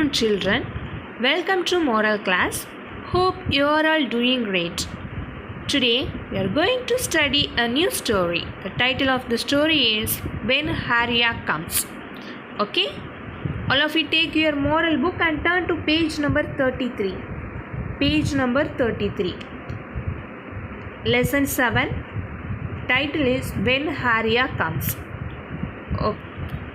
afternoon, children. Welcome to Moral Class. Hope you are all doing great. Today, we are going to study a new story. The title of the story is When Harriya Comes. Okay? All of you take your moral book and turn to page number 33. Page number 33. Lesson 7. Title is When Harriya Comes. Okay.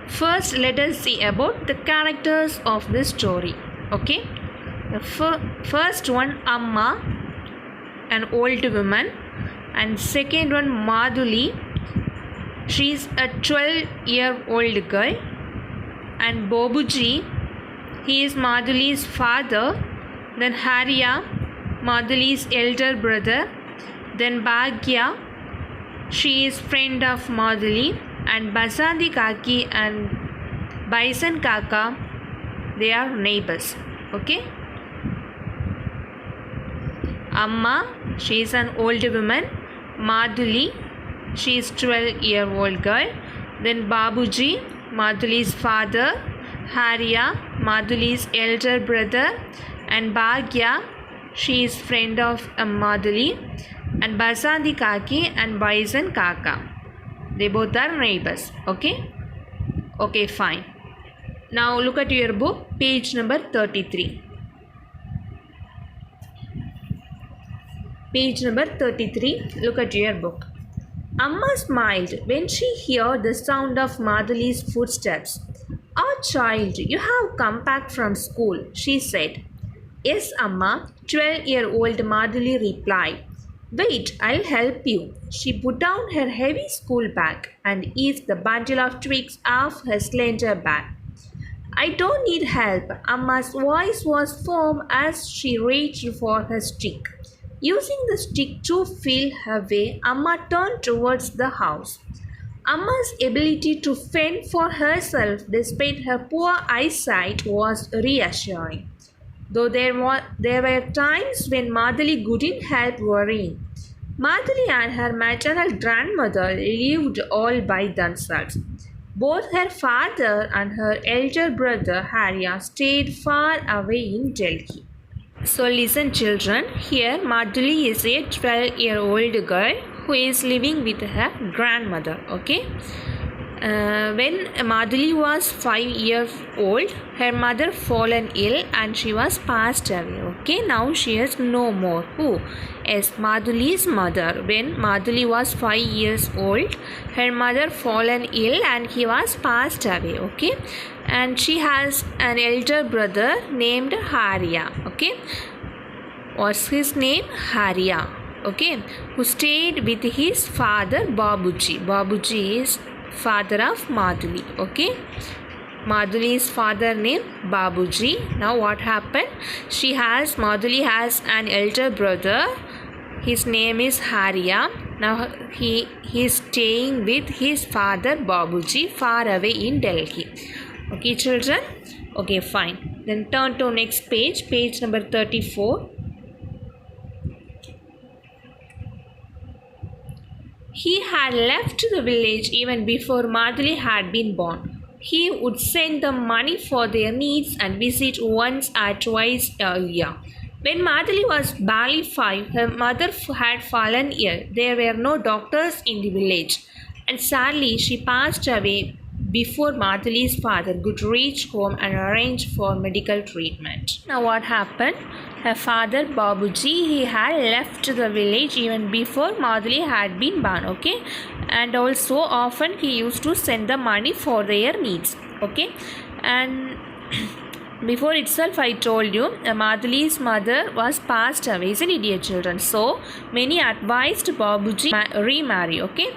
First, let us see about the characters of this story. Okay, the first one, Amma, an old woman, and second one, Madhuli. She is a 12-year-old girl, and Babuji, he is Madhuli's father. Then Harriya, Madhuli's elder brother. Then Bhagya, she is friend of Madhuli. And Basanti Kaki and Bison Kaka, they are neighbors. Okay. Amma, she is an old woman. Madhuli, she is 12-year-old girl. Then Babuji, Madhuli's father. Harriya, Madhuli's elder brother. And Bhagya, she is friend of Madhuli. And Basanti Kaki and Bison Kaka, they both are neighbors. Okay, fine. Now look at your book, page number 33. Page number 33, look at your book. Amma smiled when she heard the sound of Madhuli's footsteps. "Oh child, you have come back from school," she said. "Yes, Amma," 12-year-old Madhuli replied. "Wait, I'll help you." She put down her heavy school bag and eased the bundle of twigs off her slender back. "I don't need help." Amma's voice was firm as she reached for her stick. Using the stick to feel her way, Amma turned towards the house. Amma's ability to fend for herself despite her poor eyesight was reassuring, though there were times when Madhuli couldn't help worrying. Madhuli and her maternal grandmother lived all by themselves. Both her father and her elder brother Harriya stayed far away in Delhi. So listen, children, here Madhuli is a 12-year-old girl who is living with her grandmother. Okay. When Madhuli was 5 years old, her mother fallen ill and she was passed away. Okay, now she is no more. Who? Yes, Madhuli's mother. When Madhuli was 5 years old, her mother fallen ill and he was passed away. Okay, and she has an elder brother named Harriya. Okay, what's his name? Harriya. Okay, who stayed with his father Babuji. Babuji is father of Madhuli. Okay, Madhuli's father named Babuji. Now what happened? Madhuli has an elder brother. His name is Harriya. Now he is staying with his father Babuji far away in Delhi. Okay, children. Okay, fine. Then turn to next page, page number 34. He had left the village even before Madhuli had been born. He would send them money for their needs and visit once or twice a year. When Madhuli was barely 5, her mother had fallen ill. There were no doctors in the village, and sadly she passed away before Madhuli's father could reach home and arrange for medical treatment. Now what happened? Her father Babuji, he had left the village even before Madhuli had been born. Okay, and also often he used to send the money for their needs. Okay, and before itself I told you Madhuli's mother was passed away, isn't it, dear children? So many advised Babuji remarry. Okay,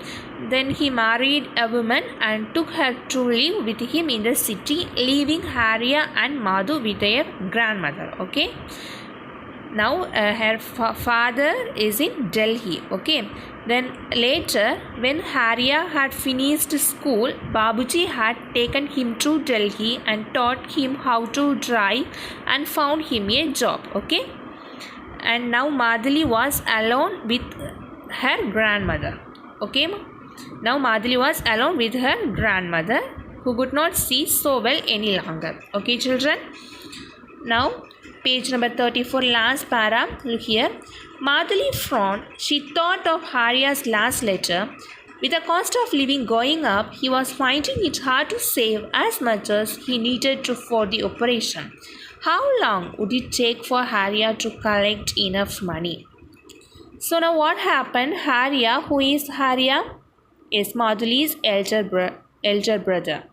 then he married a woman and took her to live with him in the city, leaving Harriya and Madhu with their grandmother. Okay, now her father is in Delhi. Okay, then later when Harriya had finished school, Babuji had taken him to Delhi and taught him how to drive and found him a job. Okay, and now Madhuli was alone with her grandmother. Okay, now Madhuli was alone with her grandmother, who could not see so well any longer. Okay, children. Now, page number 34, last para. Look here. Madhuli frowned. She thought of Harya's last letter. With the cost of living going up, he was finding it hard to save as much as he needed for the operation. How long would it take for Harya to collect enough money? So now what happened? Harya, who is Harya? Is Madhuli's elder brother.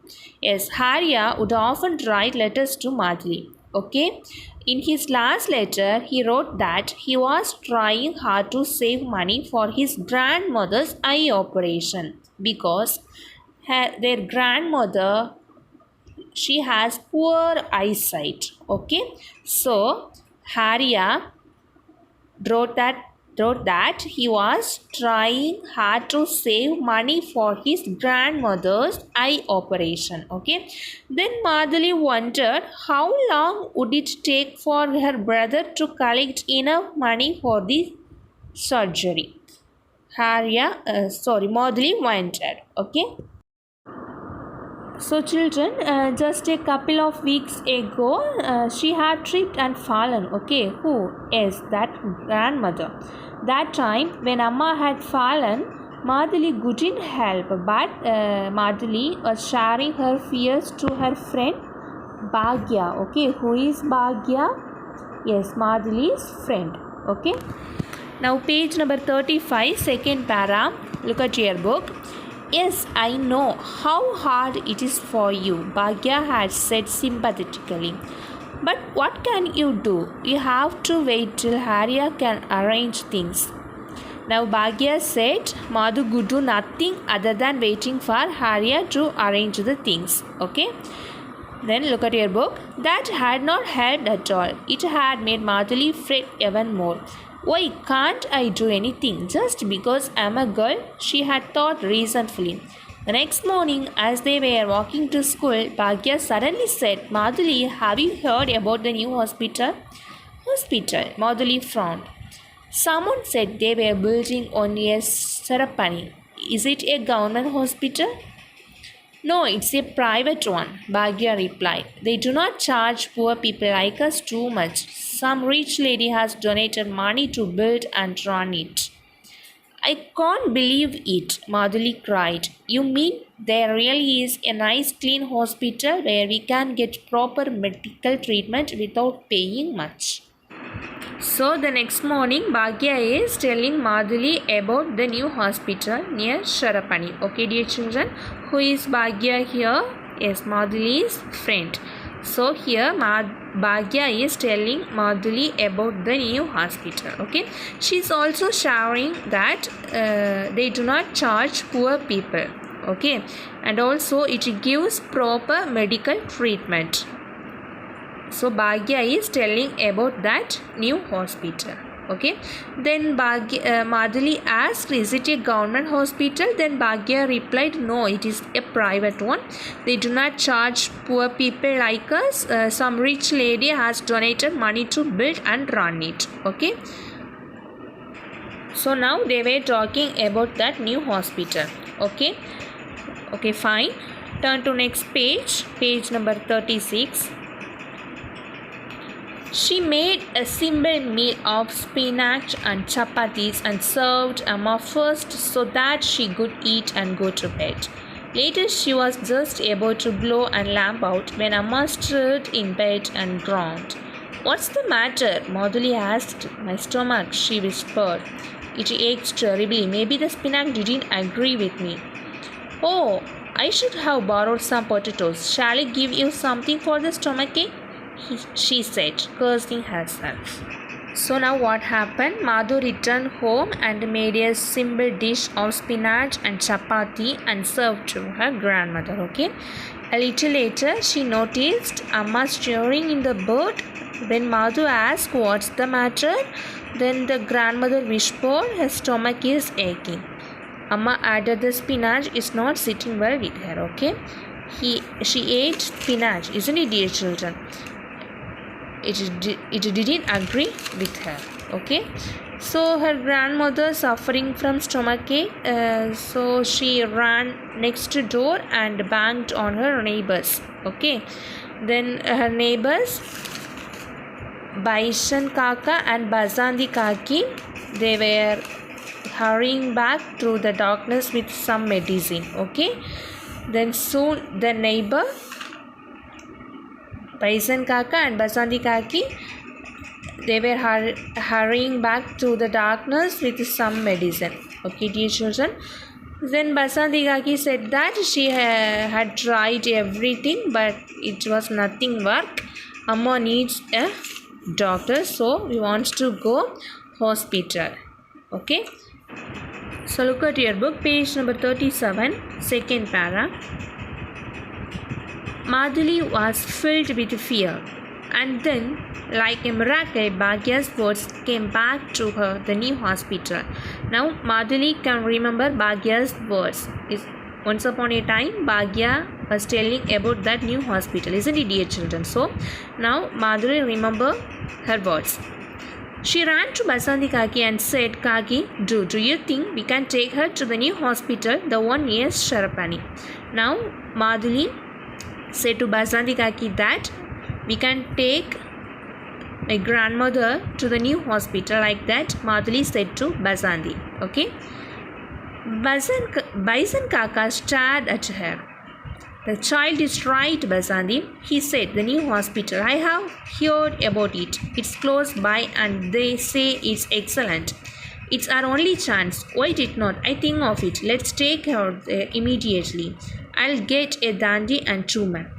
Yes, Harya would often write letters to Madhuli. Okay. In his last letter, he wrote that he was trying hard to save money for his grandmother's eye operation because their grandmother, she has poor eyesight. Okay. So Harya wrote that he was trying hard to save money for his grandmother's eye operation. Okay. Then Madhuli wondered how long would it take for her brother to collect enough money for the surgery. Madhuli wondered. Okay. So children, just a couple of weeks ago, she had tripped and fallen. Okay, who is that grandmother? That time when Amma had fallen, Madhuli couldn't help, but Madhuli was sharing her fears to her friend Bhagya. Okay, who is Bhagya? Yes, Madhuli's friend. Okay. Now page number 35, second para. Look at your book. Yes, I know how hard it is for you, Bhagya had said sympathetically. But what can you do? You have to wait till Harya can arrange things. Now Bhagya said Madhu could do nothing other than waiting for Harya to arrange the things. Okay. Then look at your book. That had not helped at all. It had made Madhuli fret even more. Why can't I do anything just because I'm a girl? She had thought resentfully. The next morning, as they were walking to school, Bhagya suddenly said, Madhuli, have you heard about the new hospital? Hospital? Madhuli frowned. Someone said they were building on a Sarapani. Is it a government hospital? No, it's a private one, Bhagya replied. They do not charge poor people like us too much. Some rich lady has donated money to build and run it. I can't believe it, Madhuli cried. You mean there really is a nice clean hospital where we can get proper medical treatment without paying much? So the next morning, Bhagya is telling Madhuli about the new hospital near Sharapani. Okay, dear children, who is Bhagya here? Yes, Madhuli's friend. So here Bhagya is telling Madhuli about the new hospital. Okay, she is also sharing that they do not charge poor people. Okay, and also it gives proper medical treatment. So Bhagya is telling about that new hospital. Okay. Then Madhuli asked, is it a government hospital? Then Bhagya replied, no, it is a private one. They do not charge poor people like us. Some rich lady has donated money to build and run it. Okay. So now they were talking about that new hospital. Okay. Okay, fine. Turn to next page. Page number 36. She made a simple meal of spinach and chapatis and served Amma first so that she could eat and go to bed. Later she was just able to blow and lamp out when Amma stirred in bed and groaned. What's the matter? Madhuli asked. My stomach, she whispered. It aches terribly. Maybe the spinach didn't agree with me. Oh, I should have borrowed some potatoes. Shall I give you something for the stomachache? She said, cursing herself. So now what happened? Madhu returned home and made a simple dish of spinach and chapati and served to her grandmother. Okay. A little later, she noticed Amma stirring in the bed. When Madhu asked, what's the matter? Then the grandmother whispered, her stomach is aching. Amma added, the spinach is not sitting well with her. Okay. She ate spinach, isn't it, dear children? It didn't agree with her. Okay. So her grandmother suffering from stomachache, so she ran next door and banged on her neighbors. Okay. Then her neighbors Bison Kaka and Bazandi Kaki, they were hurrying back through the darkness with some medicine. Okay. Then soon the neighbor, Bison Kaka and Bazandi Kaki, they were hurrying back through the darkness with some medicine. Okay, dear children. Then Basanti Kaki said that she had tried everything, but it was nothing work. Amma needs a doctor, so we want to go hospital. Okay. So look at your book, page number 37, second para. Madhuli was filled with fear, and then, like a miracle, Bhagya's words came back to her, the new hospital. Now, Madhuli can remember Bhagya's words. Once upon a time, Bhagya was telling about that new hospital, isn't it, dear children? So, now Madhuli remember her words. She ran to Basanti Kaki and said, Kaki, do you think we can take her to the new hospital, the one near Sharapani? Now, Madhuli said to Basanti Kaki that we can take my grandmother to the new hospital, like that Madhuli said to Basanti. Okay. Bison Kaka stared at her. The child is right, Basanti, he said. The new hospital, I have heard about it. It's close by and they say it's excellent. It's our only chance. Why did not I think of it? Let's take her there immediately. I'll get a dandy and 2 men.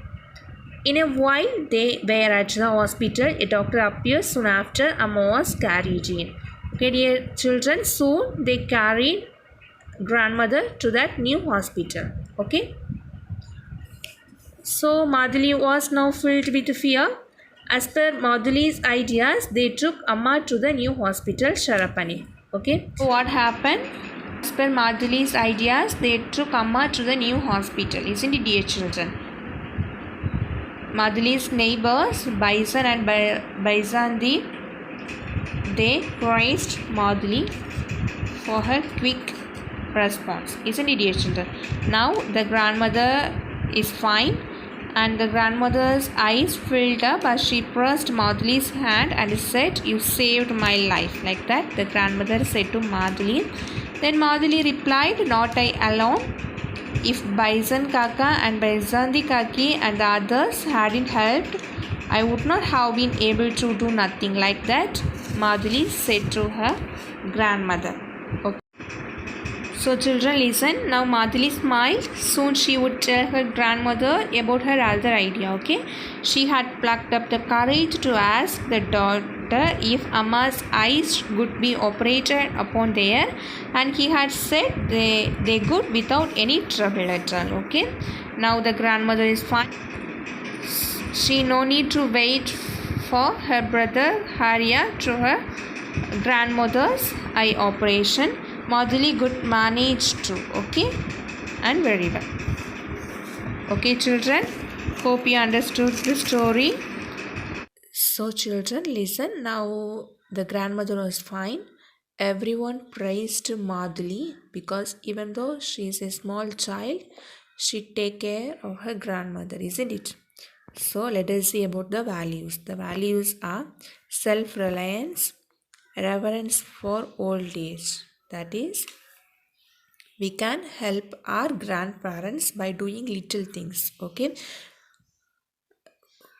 In a while, they were at the hospital. A doctor appeared soon after. Amma was carried in. Okay, dear children, soon they carried grandmother to that new hospital. Okay. So Madhuli was now filled with fear. As per Madhuli's ideas, they took Amma to the new hospital, Sharapani. Okay. So what happened? As per Madhuli's ideas, they took Amma to the new hospital. Isn't it, dear children? Madhuli's neighbors, Bison and Baisanti, they praised Madhuli for her quick response. Isn't it, dear children? Now the grandmother is fine, and the grandmother's eyes filled up as she pressed Madhuli's hand and said, You saved my life. Like that, the grandmother said to Madhuli. Then Madhuli replied, Not I alone. If Bison Kaka and Baisanti Kaki and the others hadn't helped, I would not have been able to do nothing. Like that, Madhuli said to her grandmother. Okay. So children, listen. Now Madhuli smiled. Soon she would tell her grandmother about her other idea. Okay. She had plucked up the courage to ask the doctor if Amma's eyes could be operated upon there, and he had said they could without any trouble at all. Okay. Now the grandmother is fine. She no need to wait for her brother Harya to her grandmother's eye operation. Madhuli could manage to. Okay. And very well. Okay, children. Hope you understood the story. So children, listen. Now the grandmother was fine. Everyone praised Madhuli because even though she is a small child, she take care of her grandmother, isn't it? So let us see about the values. The values are self-reliance, reverence for old age. That is, we can help our grandparents by doing little things. Okay.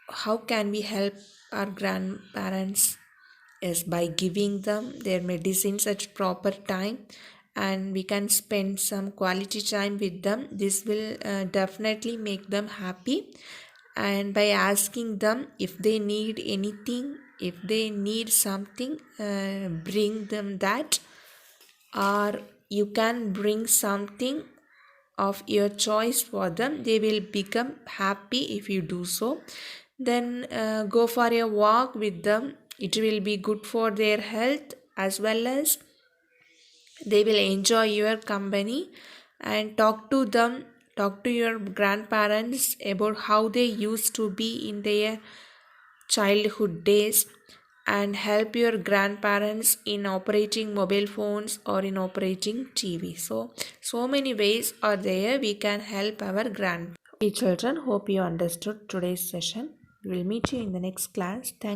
How can we help our grandparents? Is by giving them their medicines at proper time, and we can spend some quality time with them. This will definitely make them happy. And by asking them if they need anything, if they need something, bring them that, or you can bring something of your choice for them. They will become happy if you do so. Then go for a walk with them. It will be good for their health, as well as they will enjoy your company. And talk to them, talk to your grandparents about how they used to be in their childhood days, and help your grandparents in operating mobile phones or in operating TV. So many ways are there we can help our children. Hope you understood today's session. We will meet you in the next class. Thank